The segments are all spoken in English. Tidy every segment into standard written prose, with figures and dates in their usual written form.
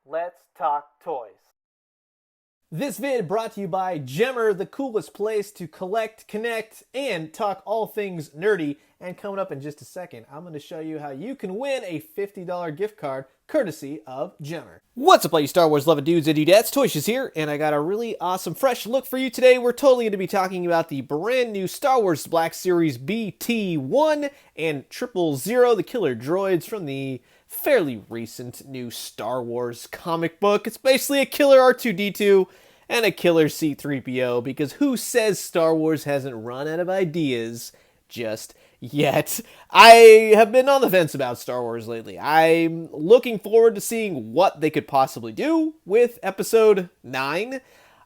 Let's talk toys. This vid brought to you by GEMR, the coolest place to collect, connect, and talk all things nerdy. And coming up in just a second, I'm going to show you how you can win a $50 gift card courtesy of GEMR. What's up, all you Star Wars loving dudes and dudettes? ToyShiz here, and I got a really awesome fresh look for you today. We're totally going to be talking about the brand new Star Wars Black Series BT-1 and 000, the killer droids from the fairly recent new Star Wars comic book. It's basically a killer R2-D2 and a killer C-3PO, because who says Star Wars hasn't run out of ideas just yet? I have been on the fence about Star Wars lately. I'm looking forward to seeing what they could possibly do with Episode 9.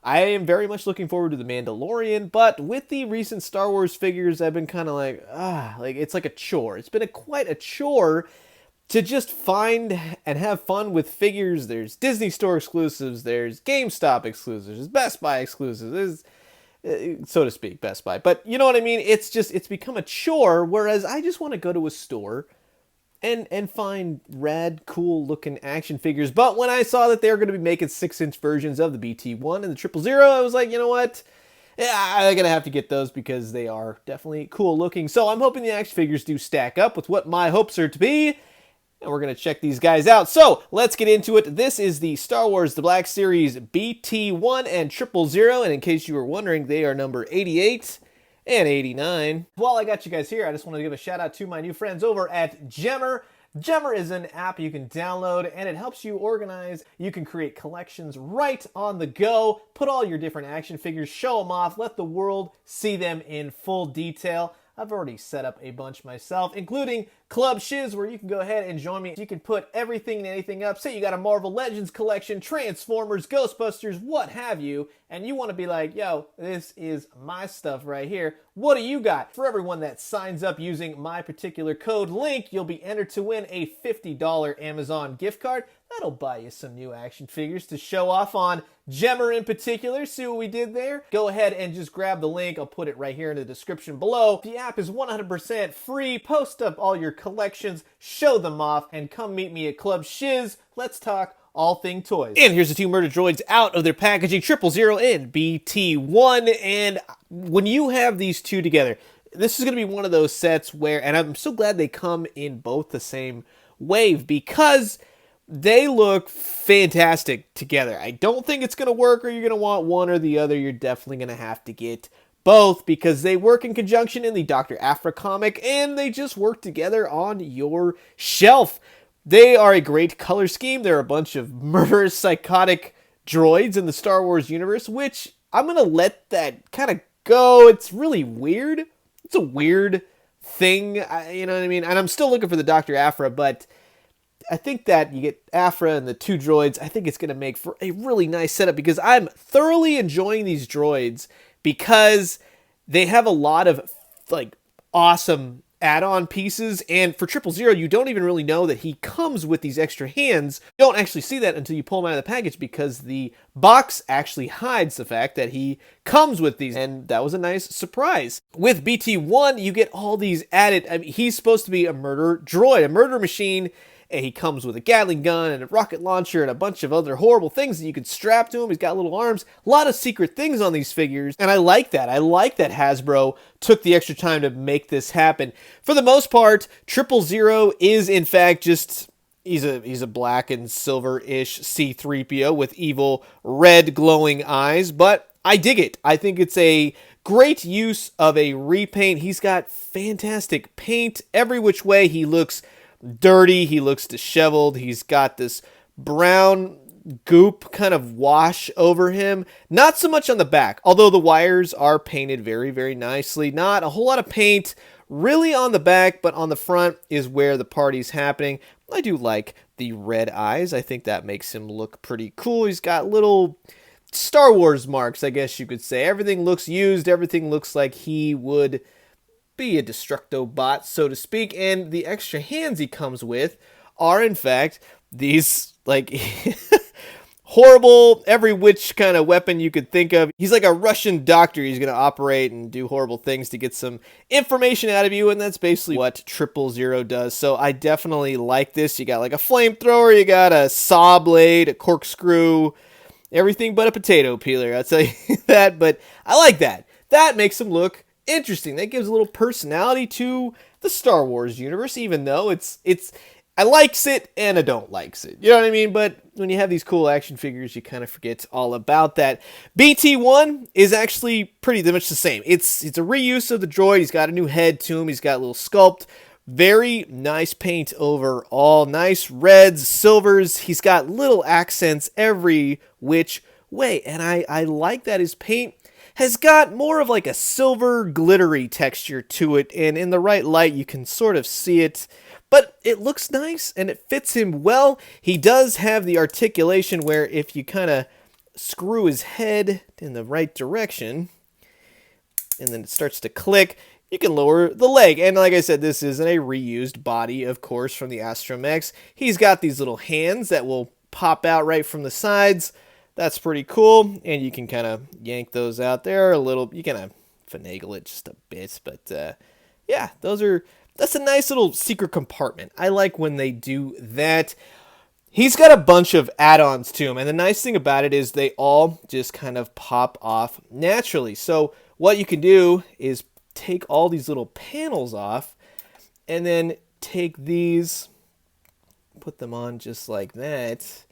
I am very much looking forward to The Mandalorian, but with the recent Star Wars figures, I've been kind of like it's like a chore. It's been quite a chore to just find and have fun with figures. There's Disney Store exclusives, there's GameStop exclusives, there's Best Buy exclusives, there's, so to speak, Best Buy. But you know what I mean? It's become a chore, whereas I just want to go to a store and find rad, cool looking action figures. But when I saw that they were going to be making 6-inch versions of the BT-1 and the 000, I was like, you know what? Yeah, I'm going to have to get those because they are definitely cool looking. So I'm hoping the action figures do stack up with what my hopes are to be. And we're going to check these guys out. So let's get into it. This is the Star Wars The Black Series BT-1 and 000. And in case you were wondering, they are number 88 and 89. While I got you guys here, I just wanted to give a shout out to my new friends over at GEMR. GEMR is an app you can download, and it helps you organize. You can create collections right on the go, put all your different action figures, show them off, let the world see them in full detail. I've already set up a bunch myself, including Club Shiz, where you can go ahead and join me. You can put everything and anything up. Say you got a Marvel Legends collection, Transformers, Ghostbusters, what have you, and you want to be like, yo, this is my stuff right here. What do you got? For everyone that signs up using my particular code link, you'll be entered to win a $50 Amazon gift card. That'll buy you some new action figures to show off on GEMR in particular. See what we did there? Go ahead and just grab the link. I'll put it right here in the description below. The app is 100% free. Post up all your collections, show them off, and come meet me at Club Shiz. Let's talk all thing toys. And here's the two murder droids out of their packaging, 000 and BT-1. And when you have these two together, this is going to be one of those sets where, and I'm so glad they come in both the same wave, because they look fantastic together. I don't think it's going to work, or you're going to want one or the other. You're definitely going to have to get both, because they work in conjunction in the Dr. Aphra comic, and they just work together on your shelf. They are a great color scheme. They're a bunch of murderous, psychotic droids in the Star Wars universe, which I'm going to let that kind of go. It's really weird. It's a weird thing, you know what I mean? And I'm still looking for the Dr. Aphra, but I think that you get Aphra and the two droids, I think it's going to make for a really nice setup, because I'm thoroughly enjoying these droids because they have a lot of like awesome add-on pieces. And for 000, you don't even really know that he comes with these extra hands. You don't actually see that until you pull them out of the package, because the box actually hides the fact that he comes with these. And that was a nice surprise. With BT-1, you get all these added. I mean, he's supposed to be a murder droid, a murder machine. And he comes with a Gatling gun and a rocket launcher and a bunch of other horrible things that you could strap to him. He's got little arms. A lot of secret things on these figures. And I like that. I like that Hasbro took the extra time to make this happen. For the most part, 000 is in fact just, he's a black and silver-ish C-3PO with evil red glowing eyes. But I dig it. I think it's a great use of a repaint. He's got fantastic paint every which way. He looks dirty, he looks disheveled, he's got this brown goop kind of wash over him. Not so much on the back, although the wires are painted very, very nicely. Not a whole lot of paint really on the back, but on the front is where the party's happening. I do like the red eyes. I think that makes him look pretty cool. He's got little Star Wars marks, I guess you could say. Everything looks used, everything looks like he would be a Destructo bot, so to speak, and the extra hands he comes with are, in fact, these, like, horrible, every which kind of weapon you could think of. He's like a Russian doctor. He's going to operate and do horrible things to get some information out of you, and that's basically what 000 does. So I definitely like this. You got like a flamethrower, you got a saw blade, a corkscrew, everything but a potato peeler, I'll tell you that, but I like that. That makes him look interesting. That gives a little personality to the Star Wars universe, even though it's I likes it and I don't likes it. You know what I mean? But when you have these cool action figures, you kind of forget all about that. BT-1 is actually pretty much the same. It's a reuse of the droid. He's got a new head to him. He's got a little sculpt. Very nice paint overall. Nice reds, silvers. He's got little accents every which way. And I like that his paint has got more of like a silver glittery texture to it. And in the right light, you can sort of see it. But it looks nice and it fits him well. He does have the articulation where if you kind of screw his head in the right direction and then it starts to click, you can lower the leg. And like I said, this isn't a reused body, of course, from the Astromechs. He's got these little hands that will pop out right from the sides. That's pretty cool. And you can kind of yank those out there a little. You kind of finagle it just a bit. But yeah, that's a nice little secret compartment. I like when they do that. He's got a bunch of add-ons to him, and the nice thing about it is they all just kind of pop off naturally. So what you can do is take all these little panels off, and then take these, put them on just like that,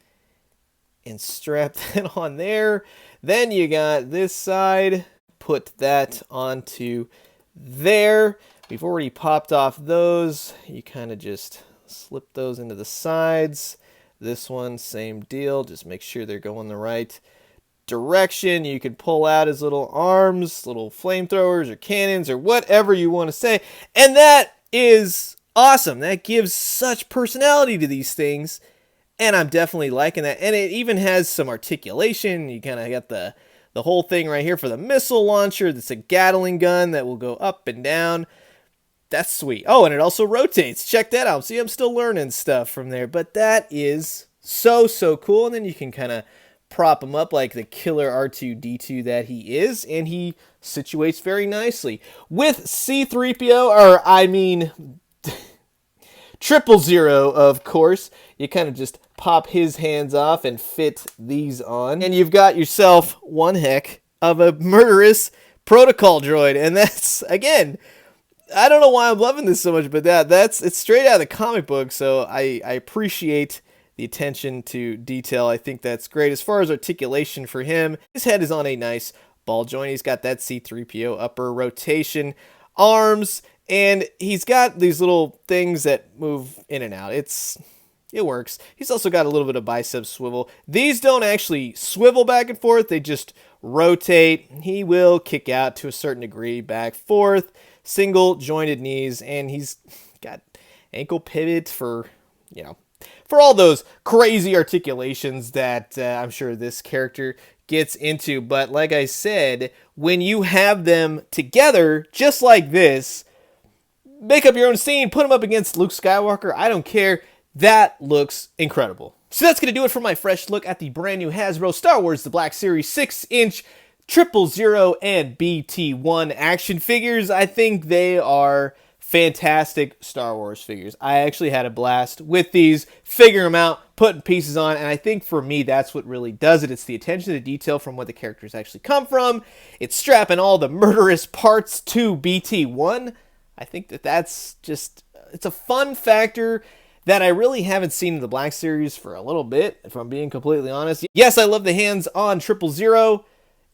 and strap that on there. Then you got this side, put that onto there. We've already popped off those. You kind of just slip those into the sides. This one, same deal. Just make sure they're going the right direction. You can pull out his little arms, little flamethrowers or cannons or whatever you want to say. And that is awesome. That gives such personality to these things. And I'm definitely liking that. And it even has some articulation. You kind of got the whole thing right here for the missile launcher. That's a Gatling gun that will go up and down. That's sweet. Oh, and it also rotates. Check that out. See, I'm still learning stuff from there. But that is so cool. And then you can kind of prop him up like the killer R2-D2 that he is. And he situates very nicely. With C-3PO, or I mean 000, of course, you kind of just pop his hands off and fit these on. And you've got yourself one heck of a murderous protocol droid. And that's, again, I don't know why I'm loving this so much, but it's straight out of the comic book, so I appreciate the attention to detail. I think that's great. As far as articulation for him, his head is on a nice ball joint. He's got that C-3PO upper rotation arms, and he's got these little things that move in and out. It works. He's also got a little bit of bicep swivel. These don't actually swivel back and forth. They just rotate. He will kick out to a certain degree, back, forth. Single jointed knees, and he's got ankle pivot for all those crazy articulations that I'm sure this character gets into. But like I said, when you have them together, just like this, make up your own scene, put them up against Luke Skywalker, I don't care. That looks incredible. So that's going to do it for my fresh look at the brand new Hasbro Star Wars The Black Series 6-inch 000 and BT-1 action figures. I think they are fantastic Star Wars figures. I actually had a blast with these, figuring them out, putting pieces on, and I think for me that's what really does it. It's the attention to detail from what the characters actually come from. It's strapping all the murderous parts to BT-1. I think that's just, it's a fun factor that I really haven't seen in the Black Series for a little bit, if I'm being completely honest. Yes, I love the hands-on 000.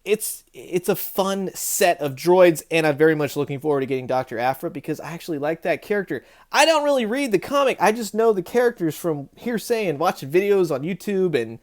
It's a fun set of droids, and I'm very much looking forward to getting Dr. Aphra because I actually like that character. I don't really read the comic. I just know the characters from hearsay and watching videos on YouTube, and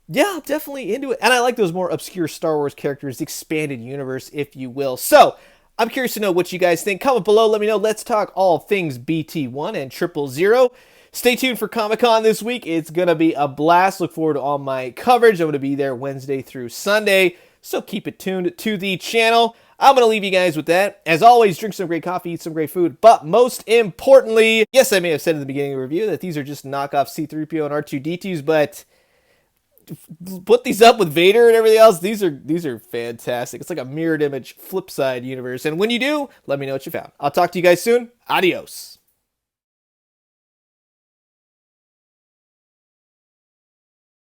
yeah, definitely into it. And I like those more obscure Star Wars characters, the expanded universe, if you will. So, I'm curious to know what you guys think. Comment below, let me know. Let's talk all things BT-1 and 000. Stay tuned for Comic-Con this week. It's going to be a blast. Look forward to all my coverage. I'm going to be there Wednesday through Sunday. So keep it tuned to the channel. I'm going to leave you guys with that. As always, drink some great coffee, eat some great food, but most importantly, yes, I may have said in the beginning of the review that these are just knockoff C-3PO and R2-D2s, but put these up with Vader and everything else. These are fantastic. It's like a mirrored image flip side universe. And when you do, let me know what you found. I'll talk to you guys soon. Adios.